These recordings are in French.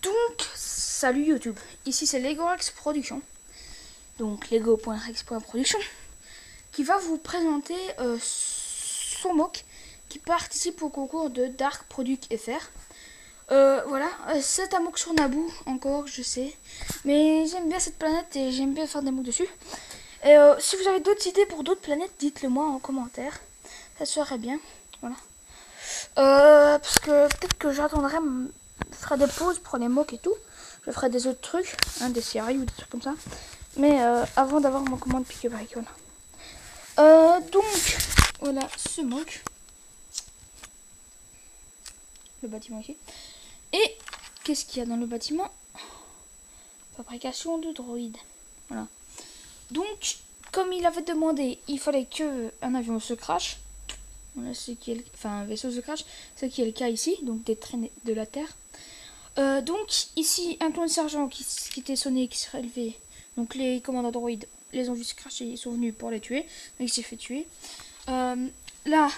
Donc, salut YouTube, ici c'est LegoRex Production, donc Lego.rex.production, qui va vous présenter son mock qui participe au concours de Dark Product FR. Voilà, c'est un mock sur Naboo, encore, je sais, mais j'aime bien cette planète et j'aime bien faire des mocks dessus. Et si vous avez d'autres idées pour d'autres planètes, dites-le moi en commentaire, ça serait bien, voilà. Parce que peut-être que j'attendrai, je ferai des pauses pour les mocks et tout. Je ferai des autres trucs, hein, des séries ou des trucs comme ça. Mais avant d'avoir mon commande pick up, voilà. Donc, voilà ce mock. Le bâtiment ici. Et qu'est-ce qu'il y a dans le bâtiment? Fabrication de droïdes. Voilà. Donc, comme il avait demandé, il fallait que un avion se crache. Voilà, un vaisseau se crache, ce qui est le cas ici, donc des traînées de la Terre. Donc ici un clone sergent qui était sonné, qui serait élevé. Donc les commandants droïdes les ont vus se cracher, ils sont venus pour les tuer, donc il s'est fait tuer. Là,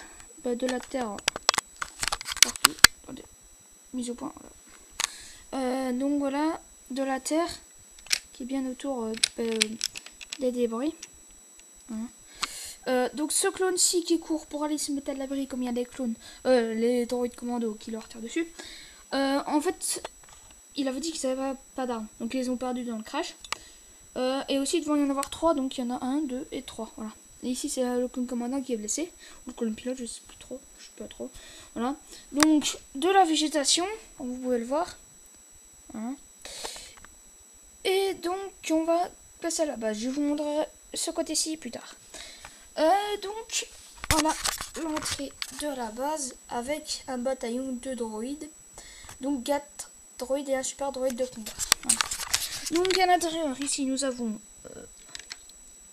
de la Terre, partout, attendez, mise au point. Voilà. Donc voilà, de la Terre qui est bien autour des débris. Voilà. Donc ce clone-ci qui court pour aller se mettre à l'abri comme il y a des clones, les droïdes commando qui leur tirent dessus. En fait, il avait dit qu'ils n'avaient pas d'armes, donc ils les ont perdu dans le crash. Et aussi, il devait y en avoir 3, donc il y en a 1, 2 et 3. Voilà. Et ici, c'est le clone commandant qui est blessé, ou le clone pilote, je sais plus trop, je sais pas trop. Voilà. Donc, de la végétation, comme vous pouvez le voir. Voilà. Et donc, on va passer à la base. Je vous montrerai ce côté-ci plus tard. Donc, voilà l'entrée de la base avec un bataillon de droïdes. Donc 4 droïdes et un super droïde de combat. Voilà. Donc à l'intérieur, ici nous avons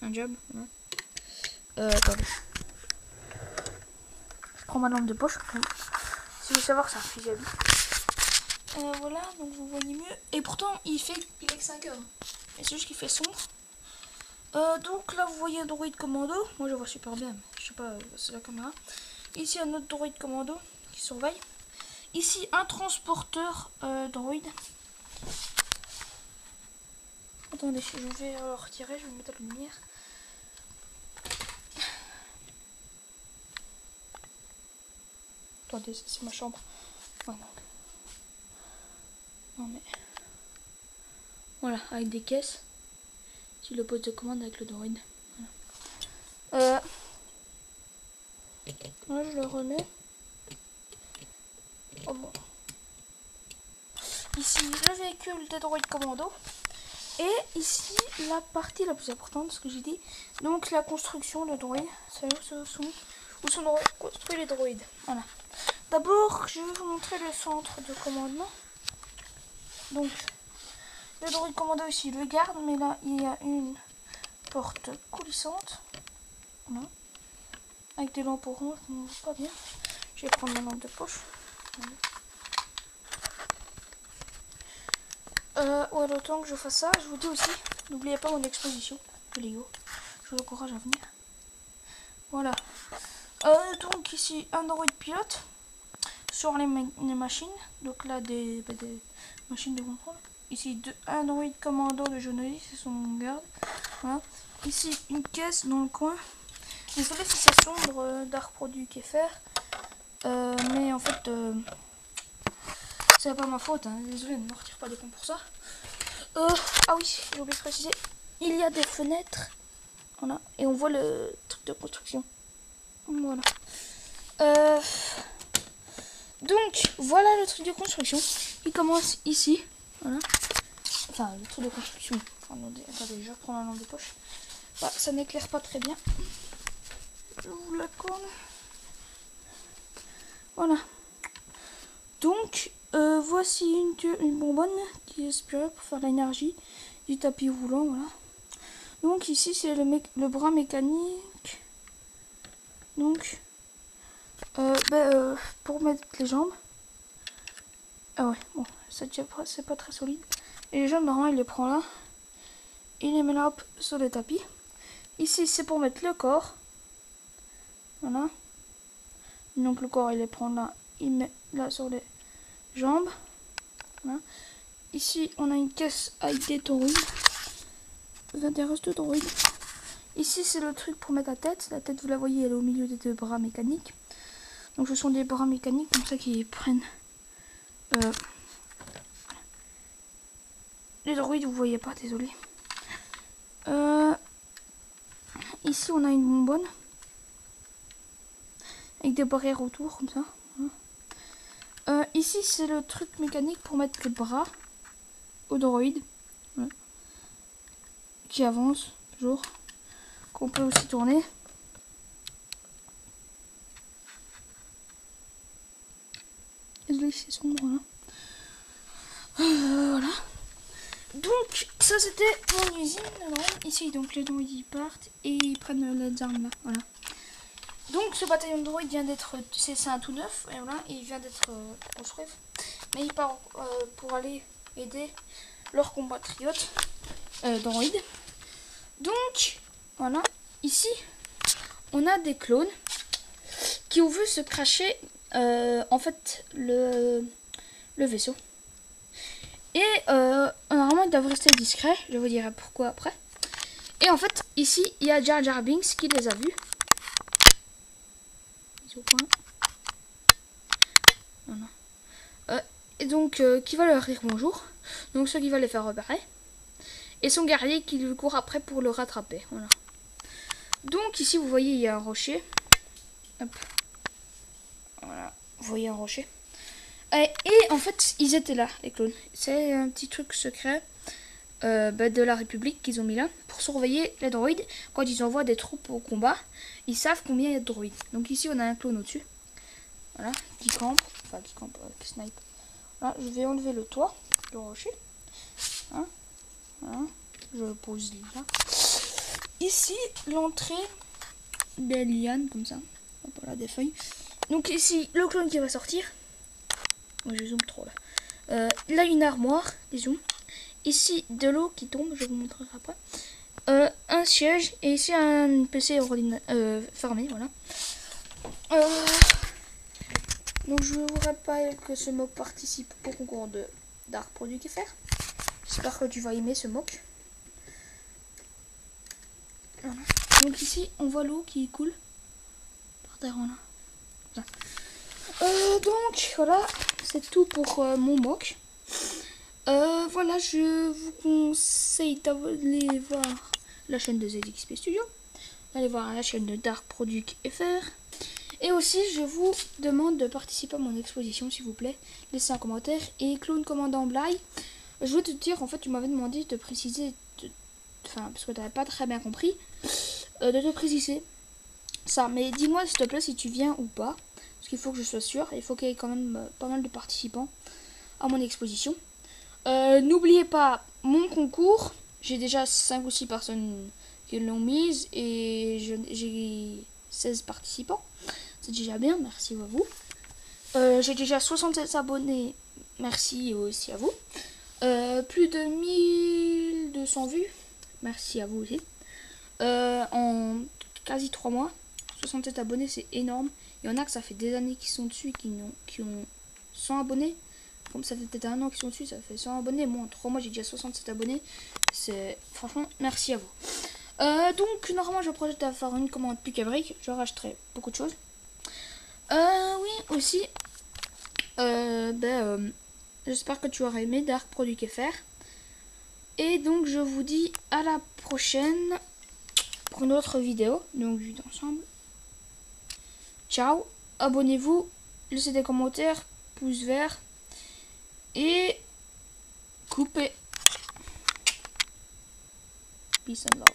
un job. Voilà. Attendez. Je prends ma lampe de poche. Si vous voulez savoir, c'est un fusil à vie. Voilà, donc vous voyez mieux. Et pourtant, il est que 5 heures. Et c'est juste qu'il fait sombre. Donc là, vous voyez un droïde commando. Moi, je vois super bien. Je sais pas, c'est la caméra. Ici, un autre droïde commando qui surveille. Ici, un transporteur droïde. Attendez, je vais le retirer, je vais le mettre à la lumière. Attendez, c'est ma chambre. Ouais, non. Non mais... Voilà, avec des caisses. Ici le poste de commande avec le droïde. Voilà. Là, je le remets. Oh bon. Ici, le véhicule des droïdes commando. Et ici, la partie la plus importante, ce que j'ai dit. Donc, la construction de droïdes. C'est où sont construits les droïdes. Voilà. D'abord, je vais vous montrer le centre de commandement. Donc, le droïde commando ici le garde, mais là, il y a une porte coulissante. Voilà. Avec des lampes oranges, on ne voit pas bien. Je vais prendre ma lampe de poche. Ouais, le temps que je fasse ça, je vous dis aussi, n'oubliez pas mon exposition de Lego. Je vous encourage à venir. Voilà. Donc ici, un droïde pilote sur les machines. Donc là, des machines de contrôle. Ici, un droïde commando de journaliste, c'est son garde. Voilà. Ici, une caisse dans le coin. Désolé si c'est sombre, Dark Product FR. Mais en fait, c'est pas ma faute. Hein. Désolé, ne me retire pas des points pour ça. Ah oui, j'ai oublié de préciser. Il y a des fenêtres. Voilà. Et on voit le truc de construction. Voilà. Donc, voilà le truc de construction. Il commence ici. Voilà. Enfin, le truc de construction. Attendez, je reprends la lampe de poche. Bah, ça n'éclaire pas très bien. Je vous l'accorde. Voilà. Donc, voici une bonbonne qui est aspirée pour faire l'énergie du tapis roulant. Voilà. Donc, ici, c'est le bras mécanique. Donc, pour mettre les jambes. Ah ouais, bon, c'est pas très solide. Et les jambes, normalement, il les prend là. Il les met là, hop, sur le tapis. Ici, c'est pour mettre le corps. Voilà. Donc, le corps, il les prend là. Il met là sur les jambes. Voilà. ici, on a une caisse avec des toroïdes. Des restes de toroïdes. Ici, c'est le truc pour mettre la tête. La tête, vous la voyez, elle est au milieu des deux bras mécaniques. Donc, ce sont des bras mécaniques comme ça qui prennent les droïdes. Vous voyez pas, désolé. Ici, on a une bonbonne avec des barrières autour, comme ça. Ici, c'est le truc mécanique pour mettre les bras au droïde. Voilà. Qui avance, toujours. Qu'on peut aussi tourner. Désolé, c'est sombre, là. Voilà. Donc, ça, c'était mon usine. Alors, ici, donc, les droïdes, ils partent et ils prennent les armes, là. Voilà. Donc, ce bataillon de droïdes vient d'être... C'est un tout neuf, et voilà, il vient d'être construit. Mais il part pour aller aider leurs compatriotes droïdes. Donc, voilà, ici, on a des clones qui ont vu se cracher, en fait, le vaisseau. Et normalement, ils doivent rester discrets. Je vous dirai pourquoi après. Et en fait, ici, il y a Jar Jar Binks qui les a vus. Au point. Voilà. Et donc, qui va leur dire bonjour. Donc, ceux qui va les faire repérer. Et son guerrier qui lui court après pour le rattraper. Voilà. Donc, ici, vous voyez, il y a un rocher. Hop. Voilà. Vous voyez un rocher. Et en fait, ils étaient là, les clones. C'est un petit truc secret de la République qu'ils ont mis là pour surveiller les droïdes. Quand ils envoient des troupes au combat, ils savent combien il y a de droïdes. Donc ici, on a un clone au-dessus. Voilà, qui campe. Enfin, qui snipe. Voilà, je vais enlever le toit du rocher. Hein, voilà, je le pose là. Ici, l'entrée des lianes, comme ça. Hop, voilà, des feuilles. Donc ici, le clone qui va sortir. Je zoome trop là. Là, une armoire, disons. Ici, de l'eau qui tombe, je vous montrerai après. Un siège et ici un PC fermé, voilà. Donc je vous rappelle que ce mock participe au concours de Dark Product FR. J'espère que tu vas aimer ce mock. Voilà. Donc ici, on voit l'eau qui coule par terre, voilà. Donc voilà, c'est tout pour mon mock. Voilà, je vous conseille d'aller voir la chaîne de ZXP Studio, d'aller voir la chaîne de Dark Product FR. Et aussi, je vous demande de participer à mon exposition, s'il vous plaît. Laissez un commentaire. Et Clone Commandant Bly, je veux te dire, en fait, tu m'avais demandé de préciser, parce que tu n'avais pas très bien compris, de te préciser ça. Mais dis-moi, s'il te plaît, si tu viens ou pas. Parce qu'il faut que je sois sûr. Il faut qu'il y ait quand même pas mal de participants à mon exposition. N'oubliez pas mon concours. J'ai déjà 5 ou 6 personnes qui l'ont mise. Et j'ai 16 participants. C'est déjà bien. Merci à vous. J'ai déjà 67 abonnés. Merci aussi à vous. Plus de 1200 vues. Merci à vous aussi. En quasi 3 mois. 67 abonnés, c'est énorme. Il y en a que ça fait des années qu'ils sont dessus, qui ont 100 abonnés. Comme ça fait peut-être un an qu'ils sont dessus, ça fait 100 abonnés. Moi, en 3 mois, j'ai déjà 67 abonnés. C'est franchement, merci à vous. Donc, normalement, je projette à faire une commande pick à brique. Je rachèterai beaucoup de choses. Oui, aussi. J'espère que tu auras aimé Dark Product FR. Et donc, je vous dis à la prochaine pour une autre vidéo. Donc, vue d'ensemble. Ciao, abonnez-vous, laissez des commentaires, pouce vert et coupez. Peace and love.